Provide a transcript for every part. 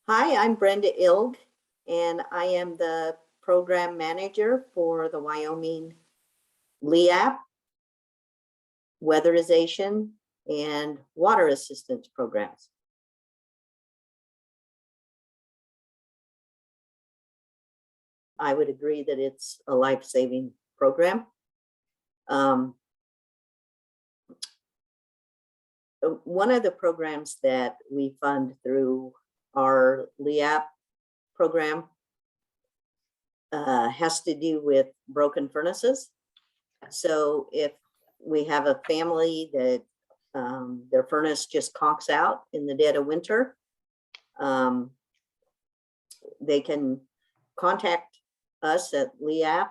Hi, I'm Brenda Ilg, and I am the program manager for the Wyoming LEAP, weatherization, and water assistance programs. I would agree that it's a life-saving program. One of the programs that we fund through our LEAP program has to do with broken furnaces. So if we have a family that their furnace just conks out in the dead of winter, they can contact us at LEAP,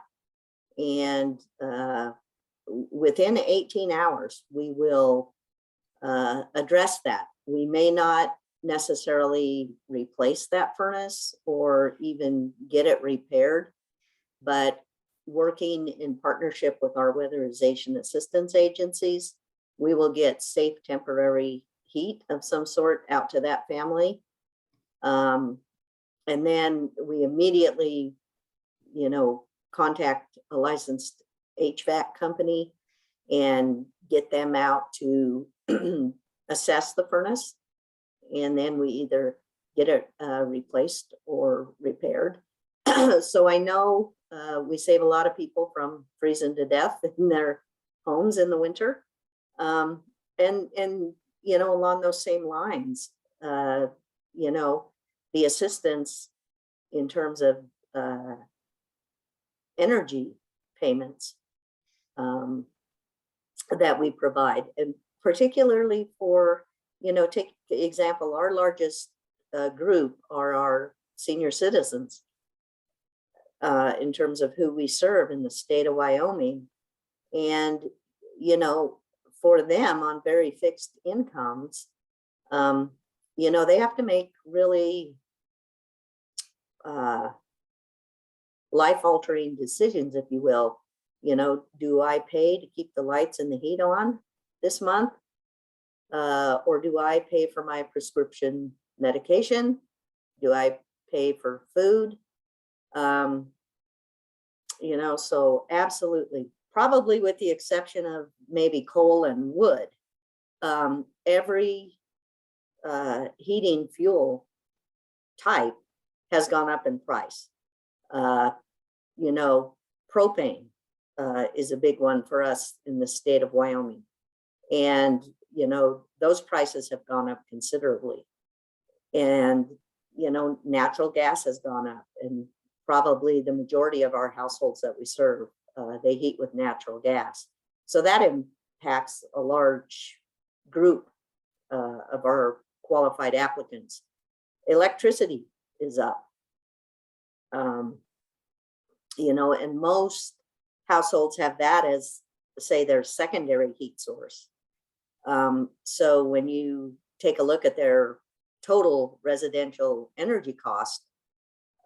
and within 18 hours, we will address that. We may not necessarily replace that furnace or even get it repaired, but working in partnership with our weatherization assistance agencies, we will get safe temporary heat of some sort out to that family. And then we immediately, contact a licensed HVAC company and get them out to assess the furnace. And then we either get it replaced or repaired. So I know we save a lot of people from freezing to death in their homes in the winter. And along those same lines, the assistance in terms of energy payments that we provide, and particularly for, take the example, our largest group are our senior citizens in terms of who we serve in the state of Wyoming. And, for them on very fixed incomes, they have to make really life-altering decisions, if you will. Do I pay to keep the lights and the heat on this month? Or do I pay for my prescription medication? Do I pay for food? So absolutely, probably with the exception of maybe coal and wood, every heating fuel type has gone up in price. Propane is a big one for us in the state of Wyoming. And, those prices have gone up considerably. And, natural gas has gone up, and probably the majority of our households that we serve, they heat with natural gas. So that impacts a large group of our qualified applicants. Electricity is up. And most households have that as, say, their secondary heat source. So when you take a look at their total residential energy cost,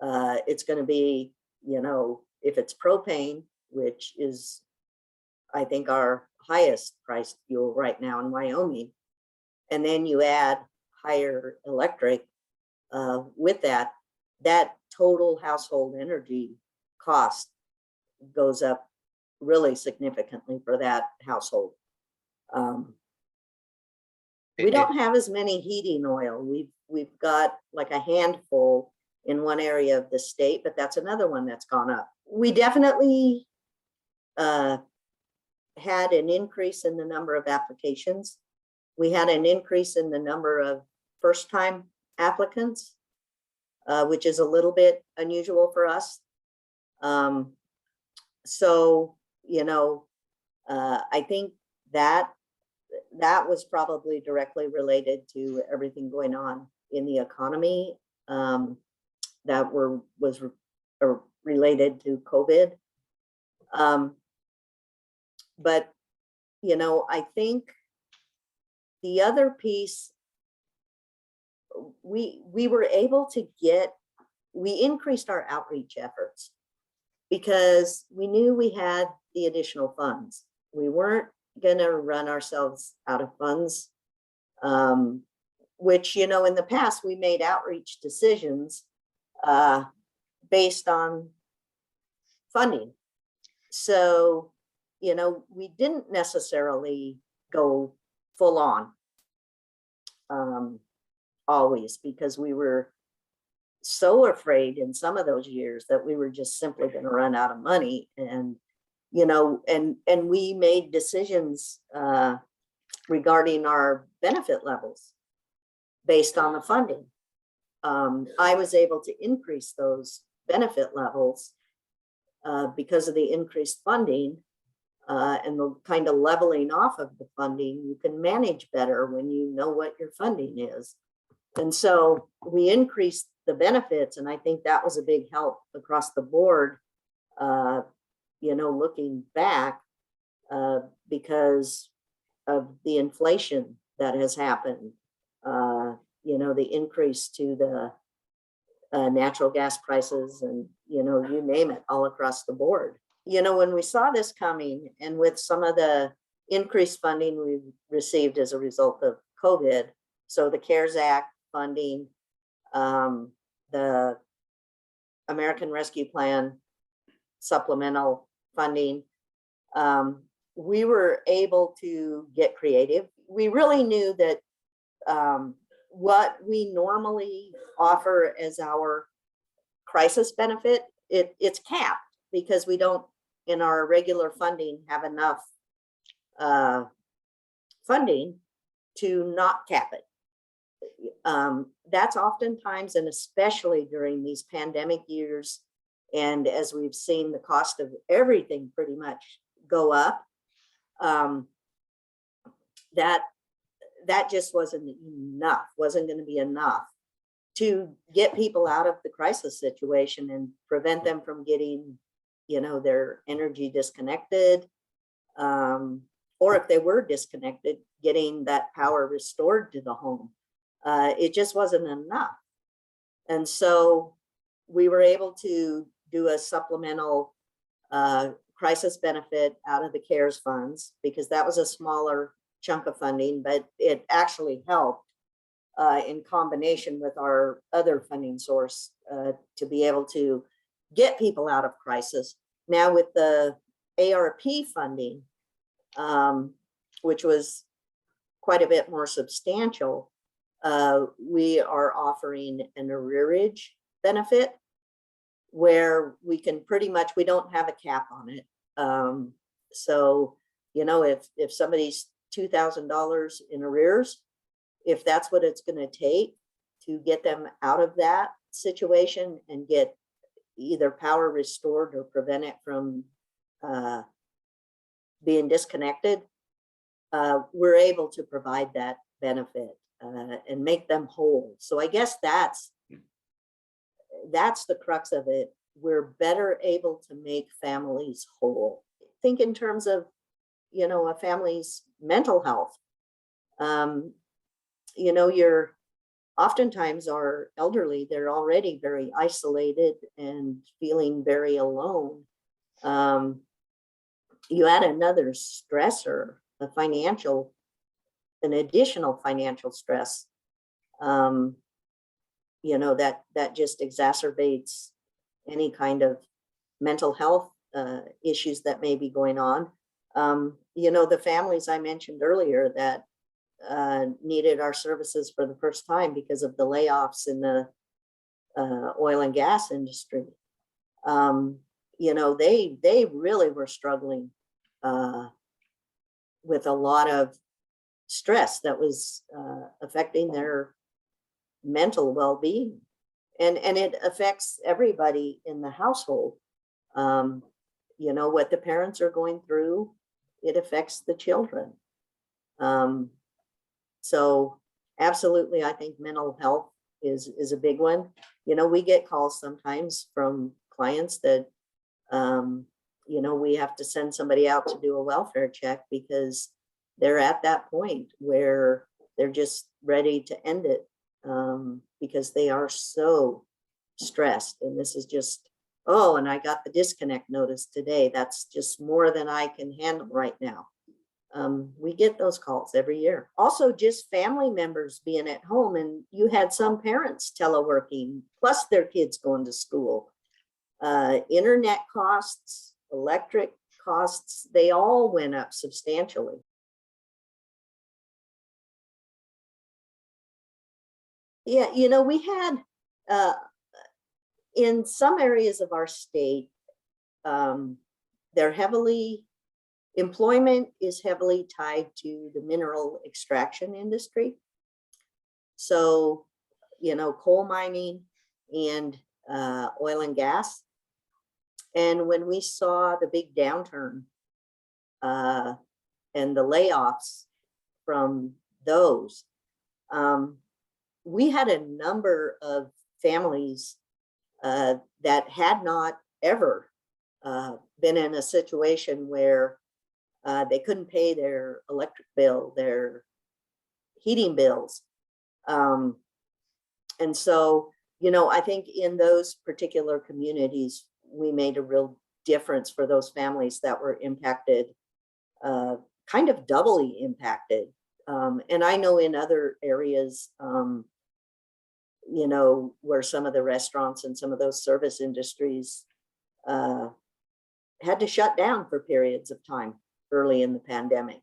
it's going to be, if it's propane, which is, I think, our highest priced fuel right now in Wyoming, and then you add higher electric with that, that total household energy cost goes up really significantly for that household. We don't have as many heating oil. We've got like a handful in one area of the state, but that's another one that's gone up. We definitely had an increase in the number of applications. We had an increase in the number of first-time applicants, which is a little bit unusual for us. I think that was probably directly related to everything going on in the economy that was related to COVID. But I think the other piece, we were able to we increased our outreach efforts because we knew we had the additional funds. We weren't going to run ourselves out of funds. which, you know, in the past, we made outreach decisions based on funding. So, you know, we didn't necessarily go full on always, because we were so afraid in some of those years that we were just simply going to run out of money. And, you know, and we made decisions regarding our benefit levels based on the funding. I was able to increase those benefit levels because of the increased funding and the kind of leveling off of the funding. You can manage better when you know what your funding is. And so we increased the benefits, and I think that was a big help across the board, you know, looking back, because of the inflation that has happened, you know, the increase to the natural gas prices, and, you know, you name it, all across the board. You know, when we saw this coming, and with some of the increased funding we received as a result of COVID, so the CARES Act funding, the American Rescue Plan supplemental funding, we were able to get creative. We really knew that what we normally offer as our crisis benefit, it's capped, because we don't, in our regular funding, have enough funding to not cap it. That's oftentimes, and especially during these pandemic years, and as we've seen the cost of everything pretty much go up, that just wasn't going to be enough to get people out of the crisis situation and prevent them from getting, you know, their energy disconnected, or if they were disconnected, getting that power restored to the home. It just wasn't enough. And so we were able to do a supplemental crisis benefit out of the CARES funds, because that was a smaller chunk of funding, but it actually helped in combination with our other funding source to be able to get people out of crisis. Now with the ARP funding, which was quite a bit more substantial, we are offering an arrearage benefit where we can pretty much, we don't have a cap on it. So, you know, if somebody's $2,000 in arrears, if that's what it's going to take to get them out of that situation and get either power restored or prevent it from being disconnected, we're able to provide that benefit and make them whole. So I guess that's the crux of it. We're better able to make families whole. Think in terms of, you know, a family's mental health. You know, oftentimes our elderly, they're already very isolated and feeling very alone. You add another stressor, an additional financial stress, you know, that just exacerbates any kind of mental health issues that may be going on. You know, the families I mentioned earlier that needed our services for the first time because of the layoffs in the oil and gas industry. You know, they really were struggling with a lot of stress that was affecting their mental well-being, and it affects everybody in the household. You know, what the parents are going through, it affects the children. So absolutely, I think mental health is a big one. You know, we get calls sometimes from clients that, you know, we have to send somebody out to do a welfare check because they're at that point where they're just ready to end it, because they are so stressed. And this is just, oh, and I got the disconnect notice today. That's just more than I can handle right now. We get those calls every year. Also, just family members being at home, and you had some parents teleworking, plus their kids going to school. Internet costs, electric costs, they all went up substantially. Yeah, we had in some areas of our state, they're employment is heavily tied to the mineral extraction industry. So, coal mining and oil and gas. And when we saw the big downturn and the layoffs from those, we had a number of families that had not ever been in a situation where they couldn't pay their electric bill, their heating bills. And so, I think in those particular communities, we made a real difference for those families that were impacted, kind of doubly impacted. And I know in other areas, where some of the restaurants and some of those service industries had to shut down for periods of time early in the pandemic.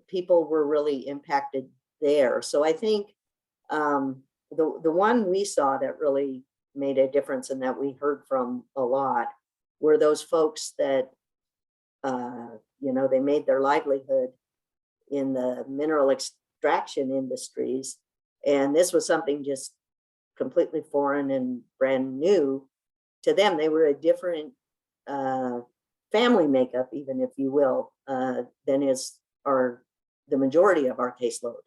People were really impacted there. So I think the one we saw that really made a difference and that we heard from a lot were those folks that, they made their livelihood in the mineral extraction industries. And this was something just completely foreign and brand new to them. They were a different family makeup, even if you will, than is the majority of our caseload.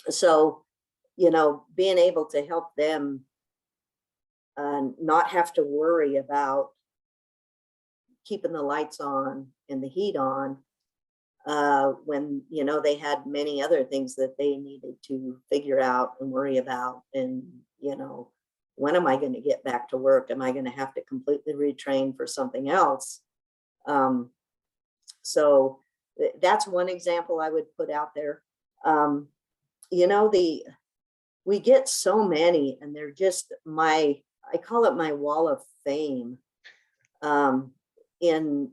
So, being able to help them not have to worry about keeping the lights on and the heat on when, they had many other things that they needed to figure out and worry about. And, when am I going to get back to work? Am I going to have to completely retrain for something else? So that's one example I would put out there. We get so many, and they're just I call it my wall of fame. In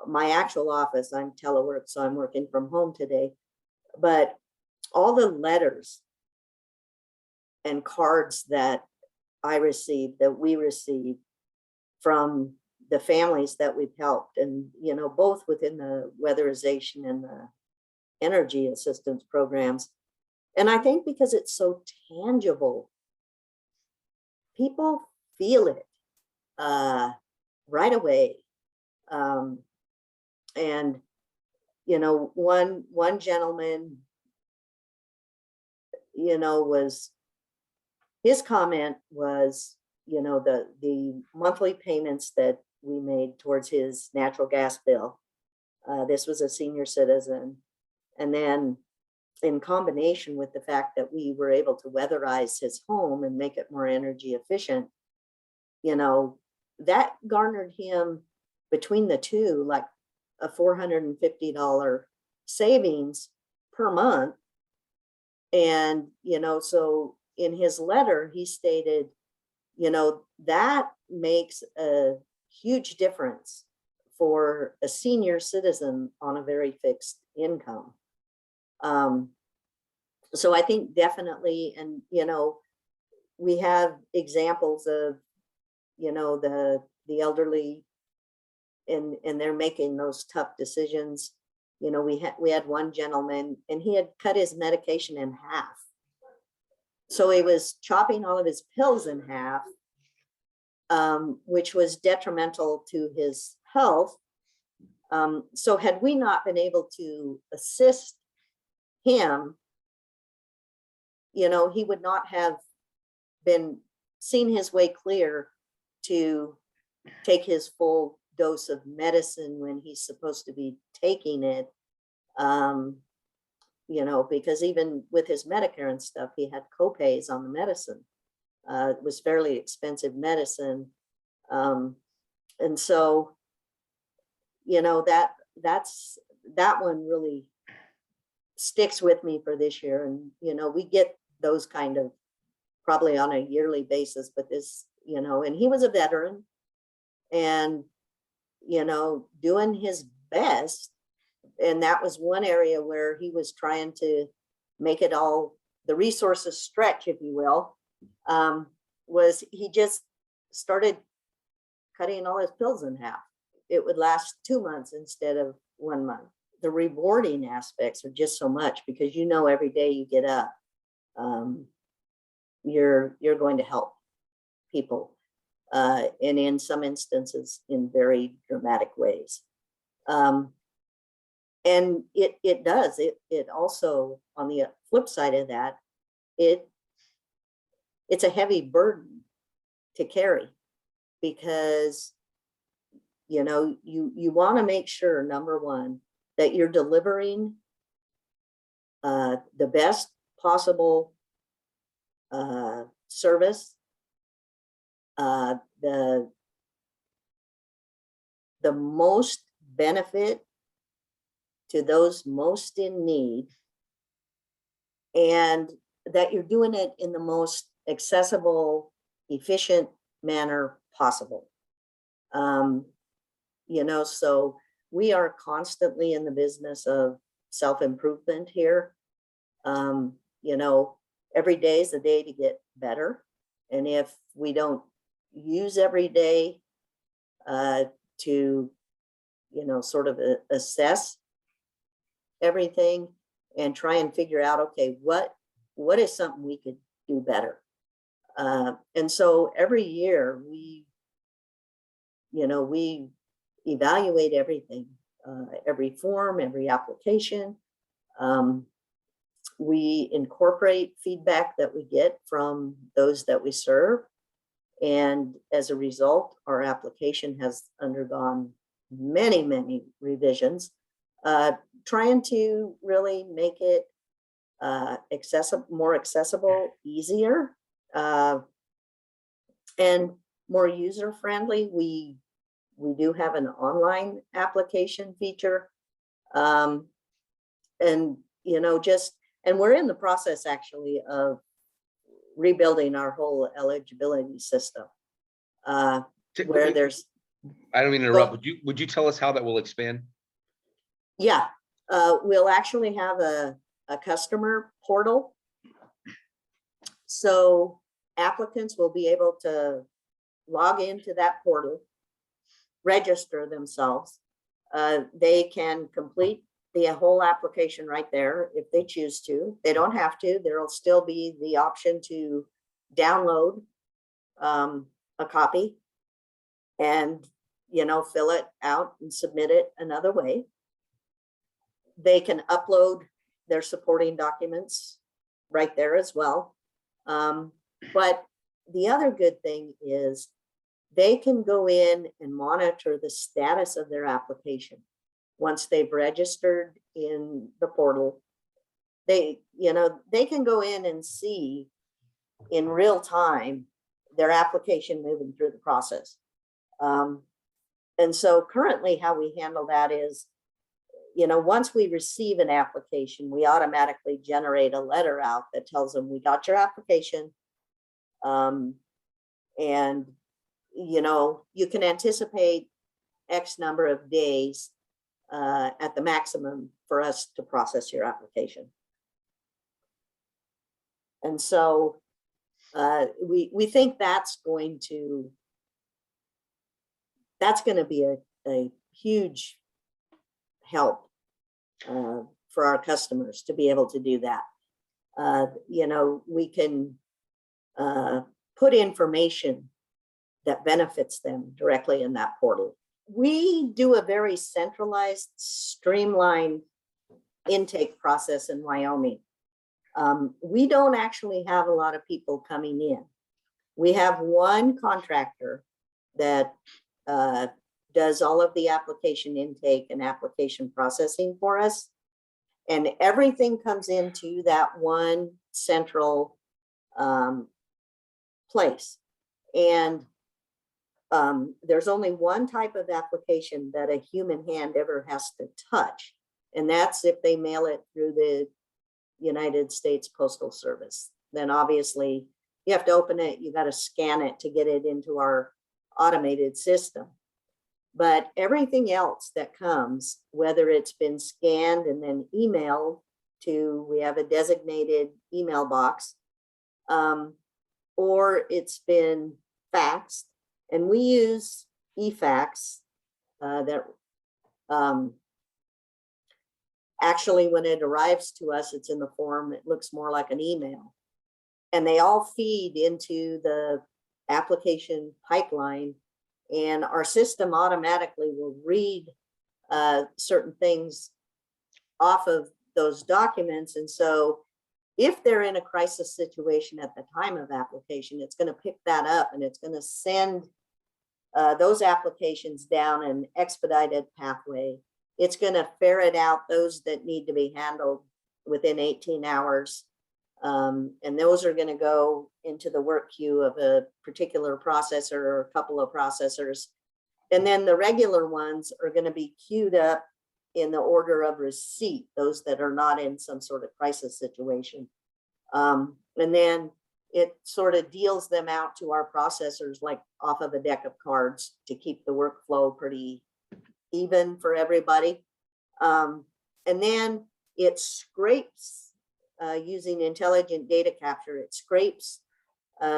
my actual office, I'm telework, so I'm working from home today, but all the letters and cards that we receive from the families that we've helped, and, both within the weatherization and the energy assistance programs. And I think because it's so tangible, people feel it right away. And, one gentleman, his comment was, the monthly payments that we made towards his natural gas bill. This was a senior citizen. And then in combination with the fact that we were able to weatherize his home and make it more energy efficient, that garnered him, between the two, like a $450 savings per month. And, so in his letter, he stated, that makes a huge difference for a senior citizen on a very fixed income. So I think definitely, and, we have examples of, the elderly, and they're making those tough decisions. We had one gentleman, and he had cut his medication in half. So he was chopping all of his pills in half, which was detrimental to his health. So had we not been able to assist him, he would not have seen his way clear to take his full dose of medicine when he's supposed to be taking it. Because even with his Medicare and stuff, he had co-pays on the medicine. It was fairly expensive medicine. And so, that one really sticks with me for this year. And, we get those kind of probably on a yearly basis, but this, and he was a veteran and, doing his best. And that was one area where he was trying to make it all, the resources stretch, if you will, was he just started cutting all his pills in half. It would last 2 months instead of 1 month. The rewarding aspects are just so much because every day you get up, you're going to help people, and in some instances in very dramatic ways. And it does. It also, on the flip side of that, it's a heavy burden to carry because you want to make sure, number one, that you're delivering the best possible service, the most benefit to those most in need, and that you're doing it in the most accessible, efficient manner possible. So we are constantly in the business of self-improvement here. Every day is a day to get better. And if we don't use every day to, sort of assess everything and try and figure out, okay, what is something we could do better? And so every year we evaluate everything, every form, every application. We incorporate feedback that we get from those that we serve. And as a result, our application has undergone many, many revisions, trying to really make it more accessible, easier, and more user-friendly. We do have an online application feature, and and we're in the process actually of rebuilding our whole eligibility system, where there's. I don't mean to interrupt. Would you tell us how that will expand? Yeah, we'll actually have a customer portal, so applicants will be able to log into that portal, register themselves. They can complete the whole application right there if they choose to. They don't have to. There'll still be the option to download a copy and fill it out and submit it another way. They can upload their supporting documents right there as well. But the other good thing is they can go in and monitor the status of their application. Once they've registered in the portal, they can go in and see in real time their application moving through the process. And so currently how we handle that is, once we receive an application, we automatically generate a letter out that tells them we got your application. And, you can anticipate X number of days at the maximum for us to process your application. And so we think that's going to be a huge help for our customers to be able to do that. We can put information that benefits them directly in that portal. We do a very centralized, streamlined intake process in Wyoming. We don't actually have a lot of people coming in. We have one contractor that does all of the application intake and application processing for us. And everything comes into that one central place. And there's only one type of application that a human hand ever has to touch, and that's if they mail it through the United States Postal Service. Then obviously you have to open it, you got to scan it to get it into our automated system. But everything else that comes, whether it's been scanned and then emailed to, we have a designated email box, or it's been faxed, and we use eFax that actually when it arrives to us, it's in the form, it looks more like an email. And they all feed into the application pipeline, and our system automatically will read certain things off of those documents. And so if they're in a crisis situation at the time of application, it's going to pick that up and it's going to send those applications down an expedited pathway. It's going to ferret out those that need to be handled within 18 hours. And those are going to go into the work queue of a particular processor or a couple of processors. And then the regular ones are going to be queued up in the order of receipt, those that are not in some sort of crisis situation. And then it sort of deals them out to our processors like off of a deck of cards to keep the workflow pretty even for everybody. And then it scrapes using intelligent data capture. It scrapes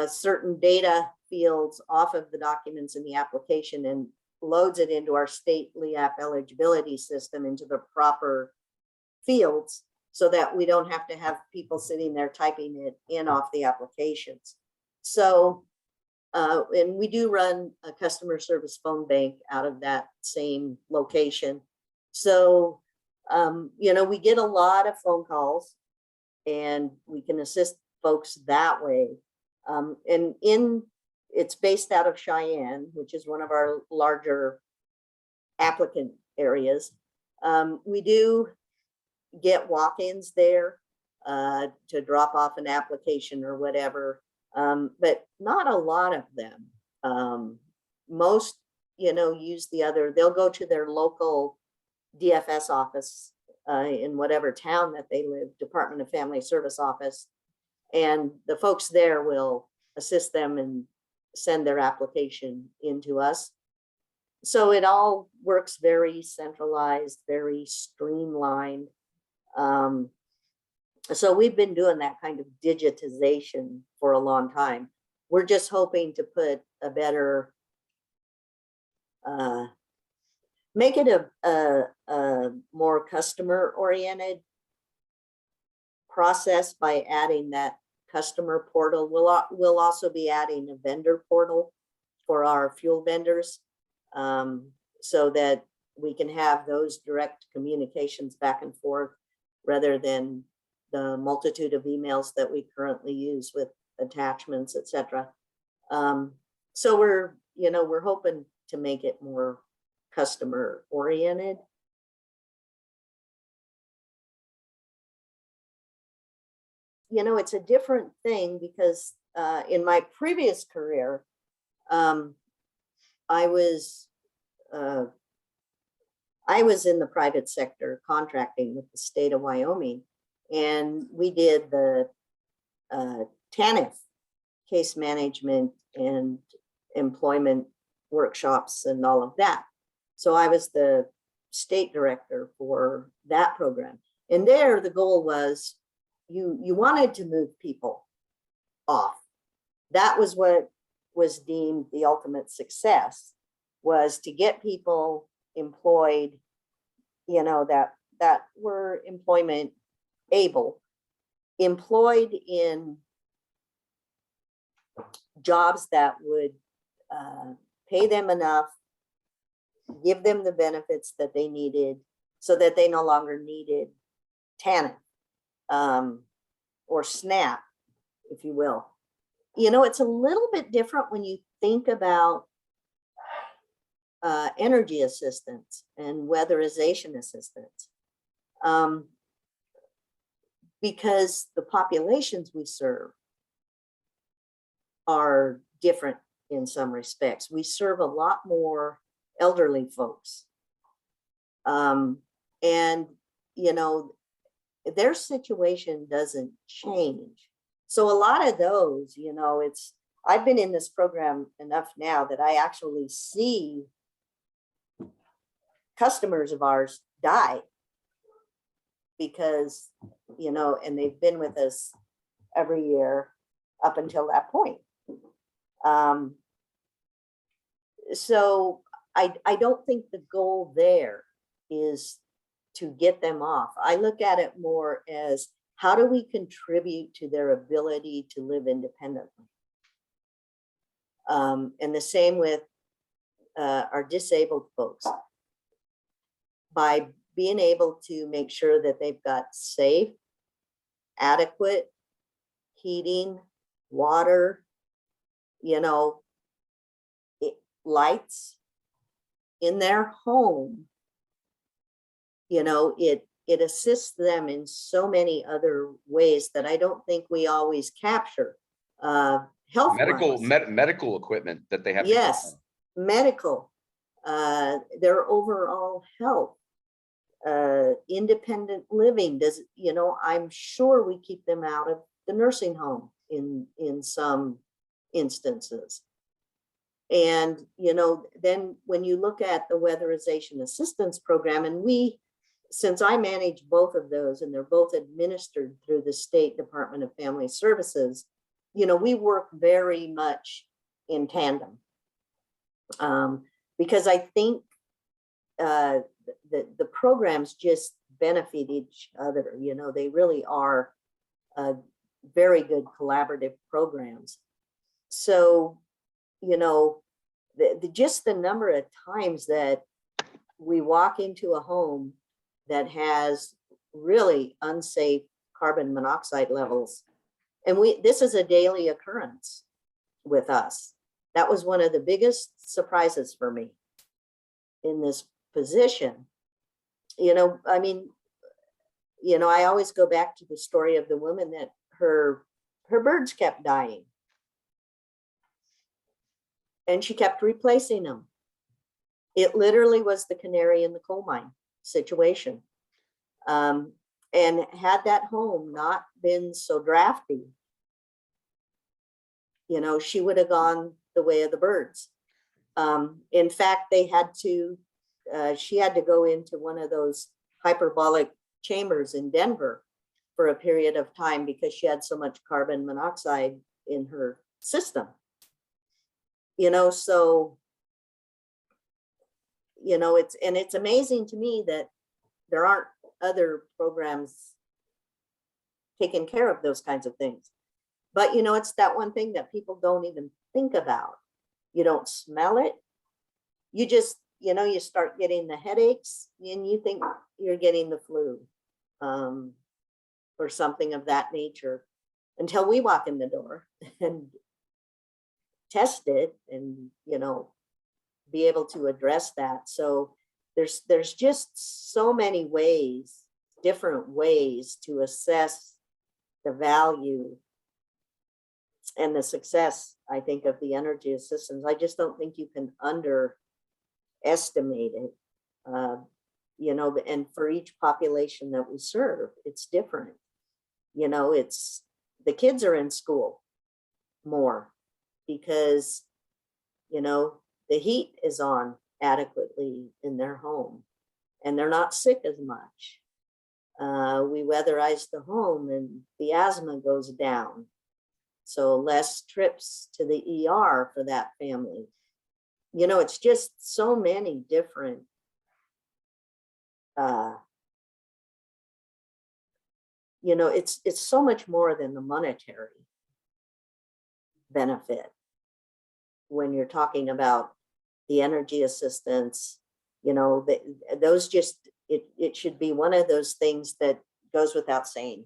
certain data fields off of the documents in the application and loads it into our state LEAP eligibility system into the proper fields, so that we don't have to have people sitting there typing it in off the applications. So, and we do run a customer service phone bank out of that same location. So, you know, we get a lot of phone calls and we can assist folks that way. And it's based out of Cheyenne, which is one of our larger applicant areas. We do get walk-ins there to drop off an application or whatever, but not a lot of them. Most, you know, use they'll go to their local DFS office in whatever town that they live, Department of Family Service office, and the folks there will assist them and send their application into us. So it all works very centralized, very streamlined. So we've been doing that kind of digitization for a long time. We're just hoping to put a better, make it a more customer oriented process by adding that customer portal. We'll also be adding a vendor portal for our fuel vendors, so that we can have those direct communications back and forth rather than the multitude of emails that we currently use with attachments, etc. So we're hoping to make it more customer oriented. You know, it's a different thing because in my previous career, I was in the private sector contracting with the state of Wyoming, and we did the TANF, case management and employment workshops and all of that. So I was the state director for that program. And there the goal was you wanted to move people off. That was what was deemed the ultimate success, was to get people employed, you know, that were employment able, employed in jobs that would pay them enough, give them the benefits that they needed so that they no longer needed TANF or SNAP, if you will. You know, it's a little bit different when you think about energy assistance and weatherization assistance, because the populations we serve are different in some respects. We serve a lot more elderly folks. And, you know, their situation doesn't change. So a lot of those, you know, I've been in this program enough now that I actually see customers of ours die because, you know, and they've been with us every year up until that point. So I don't think the goal there is to get them off. I look at it more as how do we contribute to their ability to live independently? And the same with our disabled folks. By being able to make sure that they've got safe, adequate heating, water, you know, lights in their home, you know, it assists them in so many other ways that I don't think we always capture. Health medical equipment that they have. Yes, medical, their overall health, independent living. You know, I'm sure we keep them out of the nursing home in some instances. And, you know, then when you look at the weatherization assistance program, and since I manage both of those and they're both administered through the State Department of Family Services, you know, we work very much in tandem. Because I think the programs just benefit each other. You know, they really are very good collaborative programs. So, you know, just the number of times that we walk into a home that has really unsafe carbon monoxide levels, and this is a daily occurrence with us. That was one of the biggest surprises for me in this position. You know, I mean, you know, I always go back to the story of the woman that her birds kept dying. And she kept replacing them. It literally was the canary in the coal mine situation. And had that home not been so drafty, you know, she would have gone the way of the birds. In fact, she had to go into one of those hyperbolic chambers in Denver for a period of time because she had so much carbon monoxide in her system. You know, so, you know, it's amazing to me that there aren't other programs taking care of those kinds of things. But, you know, it's that one thing that people don't even think about. You don't smell it. You just, you know, you start getting the headaches and you think you're getting the flu or something of that nature until we walk in the door and test it and, you know, be able to address that. So there's just so many ways, different ways to assess the value and the success, I think, of the energy assistance. I just don't think you can underestimate it. You know, and for each population that we serve, it's different. You know, the kids are in school more because, you know, the heat is on adequately in their home and they're not sick as much. We weatherize the home and the asthma goes down. So less trips to the ER for that family. You know, it's just so many different you know, it's so much more than the monetary benefit when you're talking about the energy assistance. You know, those just, it should be one of those things that goes without saying.